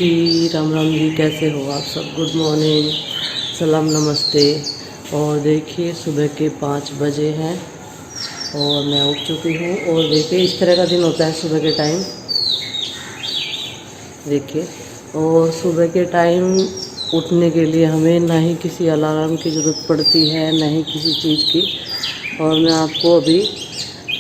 जी, राम राम जी। कैसे हो आप सब? गुड मॉर्निंग, सलाम, नमस्ते। और देखिए सुबह के 5 बजे हैं और मैं उठ चुकी हूँ। और देखिए इस तरह का दिन होता है सुबह के टाइम, देखिए। और सुबह के टाइम उठने के लिए हमें ना ही किसी अलार्म की ज़रूरत पड़ती है, ना ही किसी चीज़ की। और मैं आपको अभी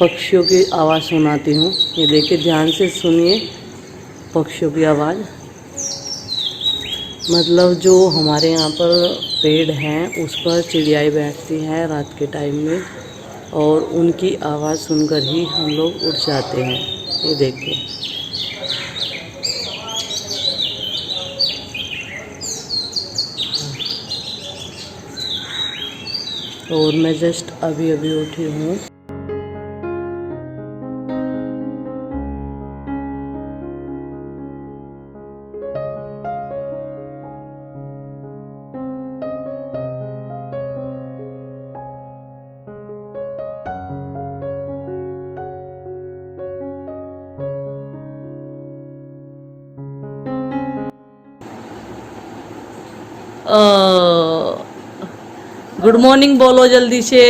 पक्षियों की आवाज़ सुनाती हूँ। ये देखिए, ध्यान से सुनिए पक्षियों की आवाज़। मतलब जो हमारे यहाँ पर पेड़ हैं उस पर चिड़ियाएँ बैठती हैं रात के टाइम में, और उनकी आवाज़ सुनकर ही हम लोग उठ जाते हैं। ये देखिए। और मैं जस्ट अभी अभी उठी हूँ। गुड मॉर्निंग बोलो जल्दी से।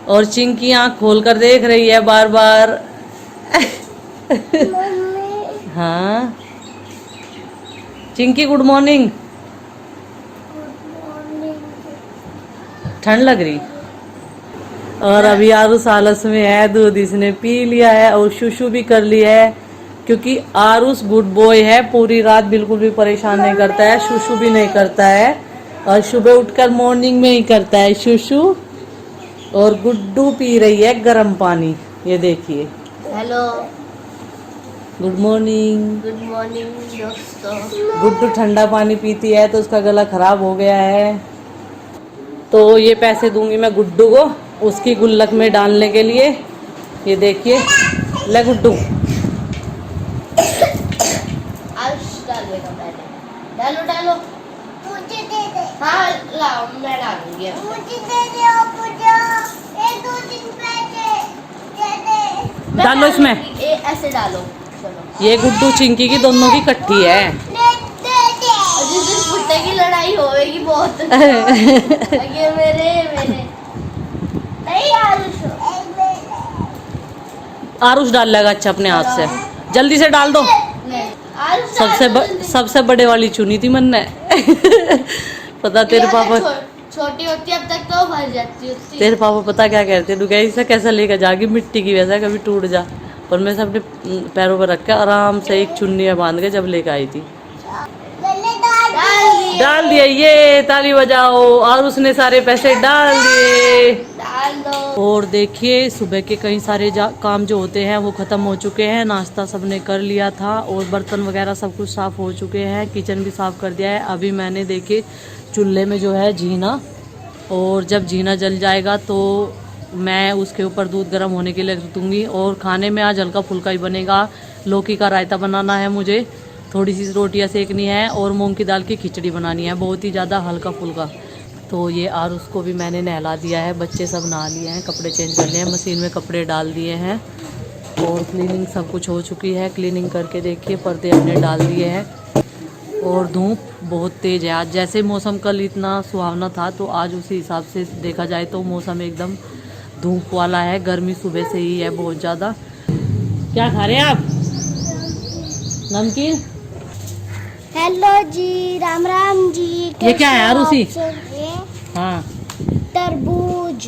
और चिंकी आँख खोल कर देख रही है बार बार। हाँ चिंकी, गुड मॉर्निंग। ठंड लग रही। और अभी आरुष आलस में है, दूध इसने पी लिया है और शुशु भी कर लिया है, क्योंकि आरुष गुड बॉय है, पूरी रात बिल्कुल भी परेशान नहीं करता है, शुशु भी नहीं करता है, और सुबह उठकर मॉर्निंग में ही करता है शुशु। और गुड्डू पी रही है गर्म पानी, ये देखिए। Hello, good morning. Good morning दोस्तों। गुड्डू ठंडा पानी पीती है तो उसका गला खराब हो गया है, तो ये पैसे दूंगी मैं गुड्डू को उसकी गुल्लक में डालने के लिए। ये देखिए, ले गुड्डू। आयुष डालेगा पहले। डालो डालो। मुझे दे दे। हाँ लाओ, मैं डालूंगी। मुझे दे दे पूजा। एक दो तीन पैसे दे दे। डालो इसमें। ऐसे डालो। चलो। ये गुड्डू चिंकी की दोनों की इकट्ठी है। जिस दिन कुत्ते की लड़ाई होगी बहुत। ये मेरे मेरे नहीं आयुष। आरुष डाल लेगा अच्छा अपने हाथ से। जल्दी से डाल दो। सबसे बड़े वाली चुनी थी मन ने। पता तेरे पापा छोटी होती अब तक तो भर जाती होती। तेरे पापा पता क्या कहते, तू कैसे कैसा लेकर जागी मिट्टी की, वैसा कभी टूट जा। पर मैं सब अपने पैरों पर रख के आराम से एक चुन्नी में बांध के जब लेकर आई थी। डाल दिया। ये ताली बजाओ, और उसने सारे पैसे डाल दिए। डाल दो। और देखिए सुबह के कई सारे काम जो होते हैं वो ख़त्म हो चुके हैं। नाश्ता सबने कर लिया था और बर्तन वगैरह सब कुछ साफ़ हो चुके हैं। किचन भी साफ़ कर दिया है। अभी मैंने देखिए चूल्हे में जो है जीना, और जब जीना जल जाएगा तो मैं उसके ऊपर दूध गर्म होने के लिए रख दूँगी। और खाने में आज हल्का फुल्का ही बनेगा। लौकी का रायता बनाना है मुझे, थोड़ी सी रोटियां सेकनी है, और मूंग की दाल की खिचड़ी बनानी है, बहुत ही ज़्यादा हल्का फुल्का। तो ये आरुष को भी मैंने नहला दिया है, बच्चे सब नहा लिए हैं, कपड़े चेंज कर लिए हैं, मशीन में कपड़े डाल दिए हैं, और क्लीनिंग सब कुछ हो चुकी है। क्लीनिंग करके देखिए पर्दे अपने डाल दिए हैं। और धूप बहुत तेज़ है आज। जैसे मौसम कल इतना सुहावना था, तो आज उसी हिसाब से देखा जाए तो मौसम एकदम धूप वाला है। गर्मी सुबह से ही है बहुत ज़्यादा। क्या खा रहे हैं आप? नमकीन। हेलो जी, राम राम जी। ये क्या है आरुषि? हाँ, तरबूज।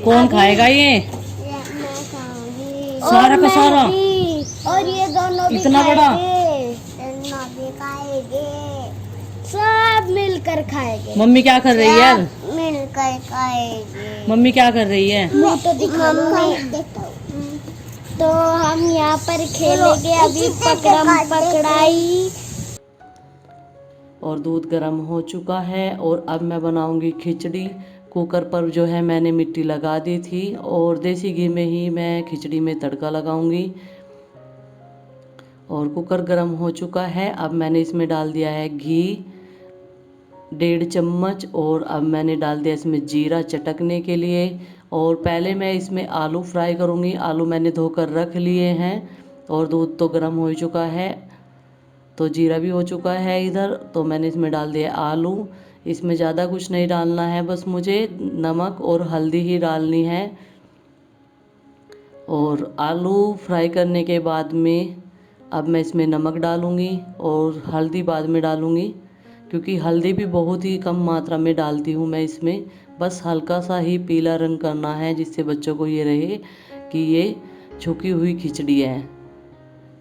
कौन खाएगा ये? मैं खाऊंगी। सारा का सारा? और ये दोनों भी इतना बड़ा? दोनों भी खाएंगे। सब मिलकर खाएंगे। मम्मी क्या कर रही है? मिलकर खाएंगे। मम्मी क्या कर रही है? मुँह तो दिखा देता हूँ। तो हम यहाँ पर खेलेंगे अभी पकड़म पकड़ाई। और दूध गर्म हो चुका है, और अब मैं बनाऊंगी खिचड़ी। कुकर पर जो है मैंने मिट्टी लगा दी थी, और देसी घी में ही मैं खिचड़ी में तड़का लगाऊंगी। और कुकर गर्म हो चुका है। अब मैंने इसमें डाल दिया है घी 1.5 चम्मच, और अब मैंने डाल दिया इसमें जीरा चटकने के लिए। और पहले मैं इसमें आलू फ्राई करूँगी। आलू मैंने धोकर रख लिए हैं, और दूध तो गर्म हो चुका है, तो जीरा भी हो चुका है इधर। तो मैंने इसमें डाल दिया आलू। इसमें ज़्यादा कुछ नहीं डालना है, बस मुझे नमक और हल्दी ही डालनी है। और आलू फ्राई करने के बाद में अब मैं इसमें नमक डालूँगी और हल्दी बाद में डालूँगी, क्योंकि हल्दी भी बहुत ही कम मात्रा में डालती हूँ मैं इसमें। बस हल्का सा ही पीला रंग करना है, जिससे बच्चों को ये रहे कि ये छुकी हुई खिचड़ी है,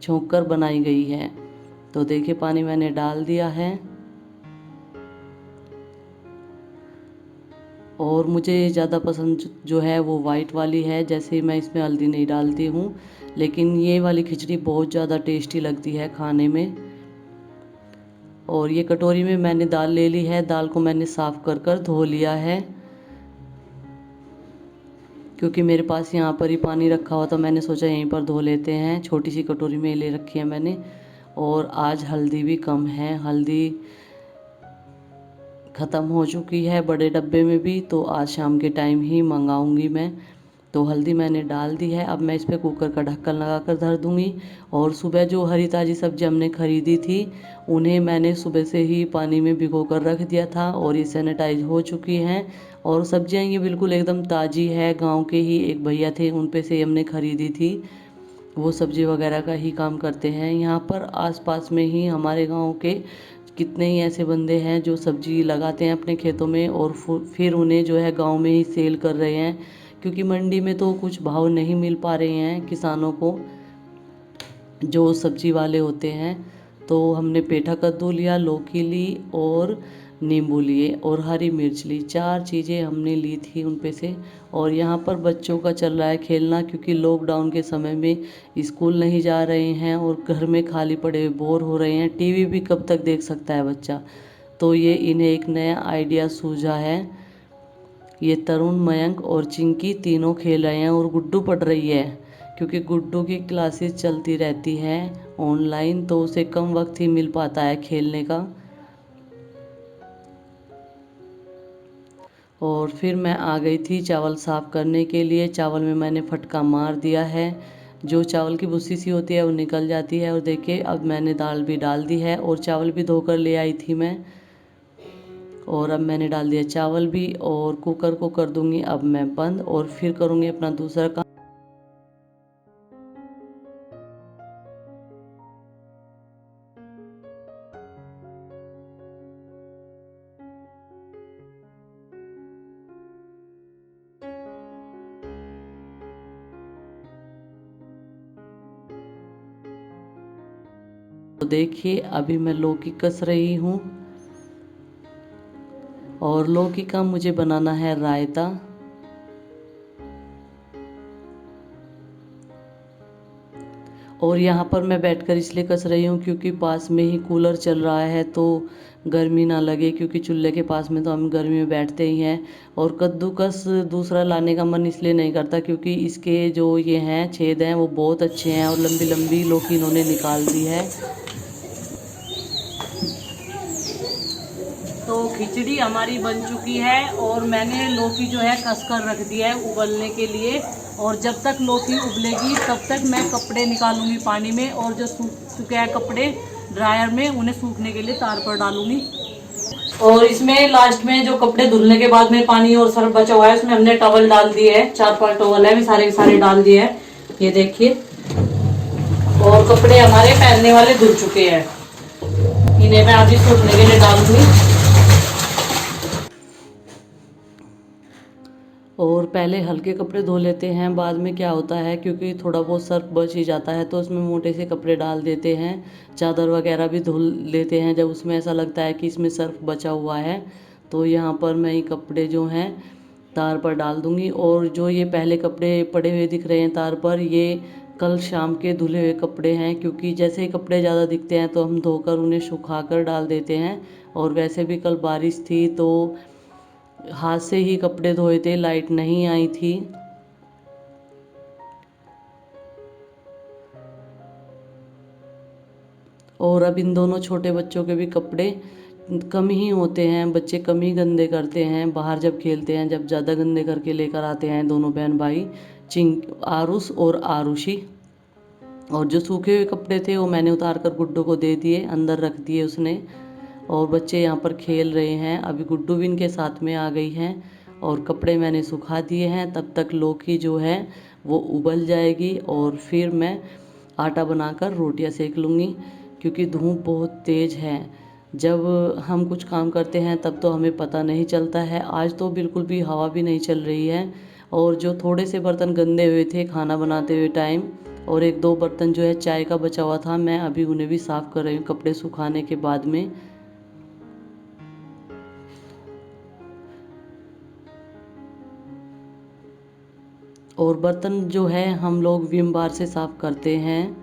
छौंक कर बनाई गई है। तो देखिए पानी मैंने डाल दिया है। और मुझे ज़्यादा पसंद जो है वो वाइट वाली है, जैसे मैं इसमें हल्दी नहीं डालती हूँ, लेकिन ये वाली खिचड़ी बहुत ज़्यादा टेस्टी लगती है खाने में। और ये कटोरी में मैंने दाल ले ली है, दाल को मैंने साफ़ कर धो लिया है, क्योंकि मेरे पास यहाँ पर ही पानी रखा हुआ था, मैंने सोचा यहीं पर धो लेते हैं। छोटी सी कटोरी में ले रखी है मैंने। और आज हल्दी भी कम है, हल्दी ख़त्म हो चुकी है बड़े डब्बे में भी, तो आज शाम के टाइम ही मंगाऊंगी मैं। तो हल्दी मैंने डाल दी है। अब मैं इस पर कुकर का ढक्कन लगा कर धर दूँगी। और सुबह जो हरी ताज़ी सब्ज़ी हमने ख़रीदी थी, उन्हें मैंने सुबह से ही पानी में भिगो कर रख दिया था, और ये सैनिटाइज हो चुकी हैं। और सब्जियां ये बिल्कुल एकदम ताज़ी है, गांव के ही एक भैया थे उन पे से हमने ख़रीदी थी। वो सब्ज़ी वगैरह का ही काम करते हैं। यहाँ पर आसपास में ही हमारे गांव के कितने ही ऐसे बंदे हैं जो सब्ज़ी लगाते हैं अपने खेतों में, और फिर उन्हें जो है गांव में ही सेल कर रहे हैं, क्योंकि मंडी में तो कुछ भाव नहीं मिल पा रहे हैं किसानों को, जो सब्जी वाले होते हैं। तो हमने पेठा कद्दू लिया, लौकी ली और नींबू लिए और हरी मिर्च ली, 4 चीज़ें हमने ली थी उन पे से। और यहाँ पर बच्चों का चल रहा है खेलना, क्योंकि लॉकडाउन के समय में स्कूल नहीं जा रहे हैं और घर में खाली पड़े बोर हो रहे हैं। टीवी भी कब तक देख सकता है बच्चा। तो ये इन्हें एक नया आइडिया सूझा है। ये तरुण, मयंक और चिंकी तीनों खेल रहे हैं, और गुड्डू पढ़ रही है, क्योंकि गुड्डू की क्लासेस चलती रहती हैं ऑनलाइन, तो उसे कम वक्त ही मिल पाता है खेलने का। और फिर मैं आ गई थी चावल साफ़ करने के लिए। चावल में मैंने फटका मार दिया है, जो चावल की भूसी सी होती है वो निकल जाती है। और देखिए अब मैंने दाल भी डाल दी है, और चावल भी धोकर ले आई थी मैं। और अब मैंने डाल दिया चावल भी, और कुकर को कर दूंगी अब मैं बंद, और फिर करूँगी अपना दूसरा काम। तो देखिए अभी मैं लौकी कस रही हूँ, और लौकी का मुझे बनाना है रायता। और यहाँ पर मैं बैठकर इसलिए कस रही हूँ क्योंकि पास में ही कूलर चल रहा है, तो गर्मी ना लगे, क्योंकि चूल्हे के पास में तो हम गर्मी में बैठते ही हैं। और कद्दूकस दूसरा लाने का मन इसलिए नहीं करता क्योंकि इसके जो ये हैं छेद हैं वो बहुत अच्छे हैं, और लंबी लंबी लौकी इन्होंने निकाल दी है। तो खिचड़ी हमारी बन चुकी है, और मैंने लौकी जो है कस कर रख दी है उबलने के लिए। और जब तक लौकी उबलेगी तब तक मैं कपड़े निकालूंगी पानी में, और जो सूख चुके हैं कपड़े ड्रायर में उन्हें सूखने के लिए तार पर डालूंगी। और इसमें लास्ट में जो कपड़े धुलने के बाद में पानी और सर्फ बचा हुआ है, उसमें हमने टॉवल डाल दिए है, 4-5 टॉवल है, सारे के सारे डाल दिए हैं, ये देखिए। और कपड़े हमारे पहनने वाले धुल चुके हैं, इन्हें मैं अभी सूखने के लिए डालूंगी। और पहले हल्के कपड़े धो लेते हैं, बाद में क्या होता है क्योंकि थोड़ा बहुत सर्फ बच ही जाता है तो उसमें मोटे से कपड़े डाल देते हैं। चादर वगैरह भी धुल लेते हैं जब उसमें ऐसा लगता है कि इसमें सर्फ बचा हुआ है। तो यहाँ पर मैं ये कपड़े जो हैं तार पर डाल दूँगी। और जो ये पहले कपड़े पड़े हुए दिख रहे हैं तार पर, ये कल शाम के धुले हुए कपड़े हैं, क्योंकि जैसे ही कपड़े ज़्यादा दिखते हैं तो हम धोकर उन्हें सुखा कर डाल देते हैं। और वैसे भी कल बारिश थी तो हाथ से ही कपड़े धोए थे, लाइट नहीं आई थी। और अब इन दोनों छोटे बच्चों के भी कपड़े कम ही होते हैं, बच्चे कम ही गंदे करते हैं बाहर जब खेलते हैं, जब ज़्यादा गंदे करके लेकर आते हैं दोनों बहन भाई, आरुष और आरुषि। और जो सूखे हुए कपड़े थे वो मैंने उतार कर गुड्डू को दे दिए, अंदर रख दिए उसने। और बच्चे यहाँ पर खेल रहे हैं। अभी गुड्डू भी इनके साथ में आ गई हैं और कपड़े मैंने सुखा दिए हैं। तब तक लौकी जो है वो उबल जाएगी और फिर मैं आटा बनाकर रोटियां सेक लूँगी, क्योंकि धूप बहुत तेज़ है। जब हम कुछ काम करते हैं तब तो हमें पता नहीं चलता है। आज तो बिल्कुल भी हवा भी नहीं चल रही है। और जो थोड़े से बर्तन गंदे हुए थे खाना बनाते हुए टाइम, और एक दो बर्तन जो है चाय का बचा हुआ था, मैं अभी उन्हें भी साफ़ कर रही हूँ कपड़े सुखाने के बाद में। और बर्तन जो है हम लोग विम बार से साफ़ करते हैं,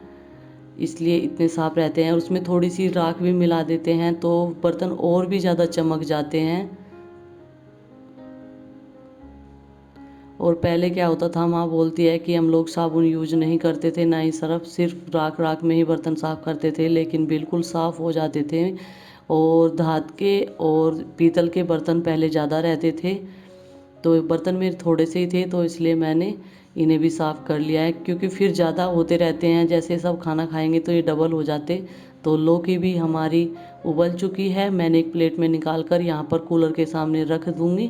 इसलिए इतने साफ़ रहते हैं। और उसमें थोड़ी सी राख भी मिला देते हैं तो बर्तन और भी ज़्यादा चमक जाते हैं। और पहले क्या होता था, माँ बोलती है कि हम लोग साबुन यूज नहीं करते थे, ना ही सर्फ, सिर्फ राख राख में ही बर्तन साफ़ करते थे, लेकिन बिल्कुल साफ़ हो जाते थे। और धात के और पीतल के बर्तन पहले ज़्यादा रहते थे, तो बर्तन मेरे थोड़े से ही थे, तो इसलिए मैंने इन्हें भी साफ़ कर लिया है, क्योंकि फिर ज़्यादा होते रहते हैं। जैसे सब खाना खाएंगे तो ये डबल हो जाते। तो लौकी भी हमारी उबल चुकी है, मैंने एक प्लेट में निकाल कर यहाँ पर कूलर के सामने रख दूँगी।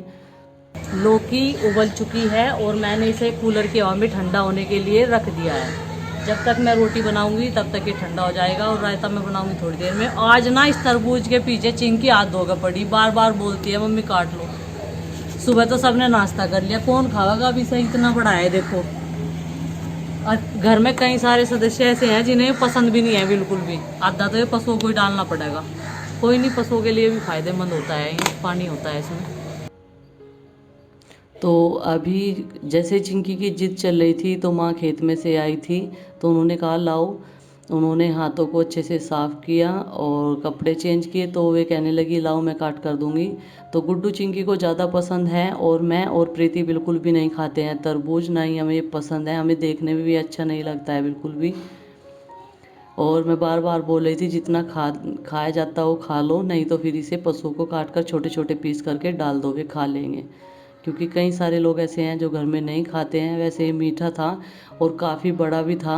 लौकी उबल चुकी है और मैंने इसे कूलर की हवा में ठंडा होने के लिए रख दिया है। जब तक मैं रोटी बनाऊंगी तब तक ये ठंडा हो जाएगा, और रायता मैं बनाऊंगी थोड़ी देर में। आज ना इस तरबूज के पीछे चिंकी हाथ धोकर पड़ी, बार बार बोलती है मम्मी काट लो। सुबह तो सबने नाश्ता कर लिया, कौन खाएगा अभी से, इतना बड़ा है देखो। और घर में कई सारे सदस्य ऐसे हैं जिन्हें पसंद भी नहीं है बिल्कुल भी। आधा तो ये पशुओं को ही डालना पड़ेगा। कोई नहीं, पशुओं के लिए भी फायदेमंद होता है, पानी होता है इसमें। तो अभी जैसे चिंकी की जिद चल रही थी तो माँ खेत में से आई थी, तो उन्होंने कहा लाओ। उन्होंने हाथों को अच्छे से साफ़ किया और कपड़े चेंज किए, तो वे कहने लगी लाओ मैं काट कर दूंगी। तो गुड्डू चिंकी को ज़्यादा पसंद है, और मैं और प्रीति बिल्कुल भी नहीं खाते हैं तरबूज, ना ही हमें पसंद है, हमें देखने में भी अच्छा नहीं लगता है बिल्कुल भी। और मैं बार बार बोल रही थी जितना खाया जाता हो खा लो, नहीं तो फिर इसे पशुओं को काट कर छोटे छोटे पीस करके डाल दो, वे खा लेंगे। क्योंकि कई सारे लोग ऐसे हैं जो घर में नहीं खाते हैं। वैसे ये मीठा था और काफ़ी बड़ा भी था।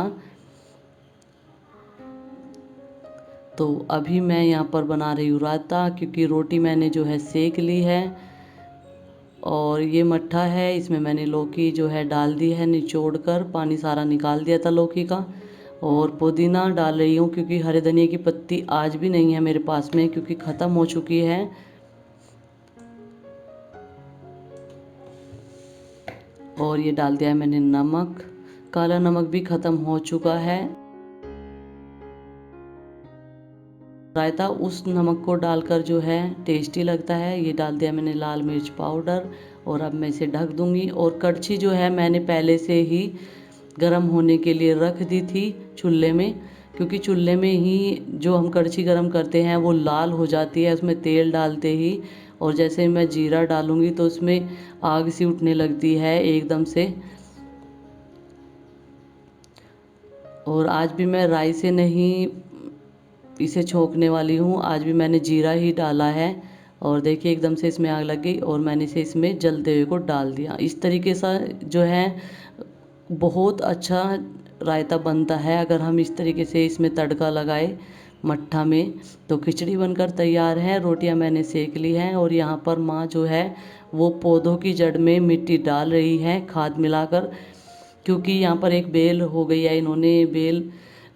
तो अभी मैं यहाँ पर बना रही हूँ रायता, क्योंकि रोटी मैंने जो है सेक ली है। और ये मट्ठा है, इसमें मैंने लौकी जो है डाल दी है, निचोड़ कर पानी सारा निकाल दिया था लौकी का। और पुदीना डाल रही हूँ, क्योंकि हरे धनिया की पत्ती आज भी नहीं है मेरे पास में, क्योंकि ख़त्म हो चुकी है। और ये डाल दिया है मैंने नमक, काला नमक भी ख़त्म हो चुका है। रायता उस नमक को डालकर जो है टेस्टी लगता है। ये डाल दिया मैंने लाल मिर्च पाउडर, और अब मैं इसे ढक दूंगी। और कड़छी जो है मैंने पहले से ही गरम होने के लिए रख दी थी चूल्हे में, क्योंकि चूल्हे में ही जो हम कड़छी गरम करते हैं वो लाल हो जाती है उसमें तेल डालते ही। और जैसे मैं जीरा डालूंगी तो उसमें आग सी उठने लगती है एकदम से। और आज भी मैं राई से नहीं इसे छोंकने वाली हूँ, आज भी मैंने जीरा ही डाला है। और देखिए एकदम से इसमें आग लग गई और मैंने इसे इसमें जलते हुए को डाल दिया। इस तरीके से जो है बहुत अच्छा रायता बनता है अगर हम इस तरीके से इसमें तड़का लगाए मट्ठा में। तो खिचड़ी बनकर तैयार है, रोटियां मैंने सेक ली हैं। और यहाँ पर माँ जो है वो पौधों की जड़ में मिट्टी डाल रही है खाद मिलाकर, क्योंकि यहाँ पर एक बेल हो गई है, इन्होंने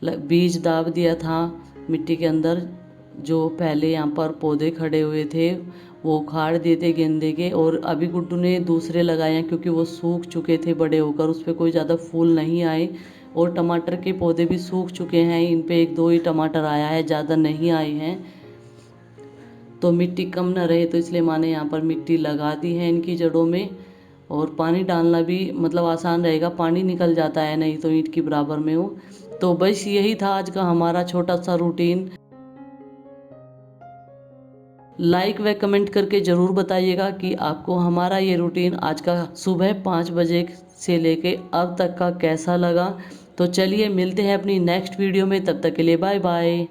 बीज दाब दिया था मिट्टी के अंदर। जो पहले यहाँ पर पौधे खड़े हुए थे वो उखाड़ दिए थे गेंदे के, और अभी गुड्डू ने दूसरे लगाए हैं, क्योंकि वो सूख चुके थे बड़े होकर, उस पर कोई ज़्यादा फूल नहीं आए। और टमाटर के पौधे भी सूख चुके हैं, इन पे एक दो ही टमाटर आया है, ज़्यादा नहीं आए हैं। तो मिट्टी कम न रहे तो इसलिए माँ ने यहाँ पर मिट्टी लगा दी है इनकी जड़ों में। और पानी डालना भी मतलब आसान रहेगा, पानी निकल जाता है नहीं तो ईंट की बराबर में हो। तो बस यही था आज का हमारा छोटा सा रूटीन। लाइक व कमेंट करके ज़रूर बताइएगा कि आपको हमारा ये रूटीन आज का सुबह 5 बजे से लेके अब तक का कैसा लगा। तो चलिए मिलते हैं अपनी नेक्स्ट वीडियो में, तब तक के लिए बाय बाय।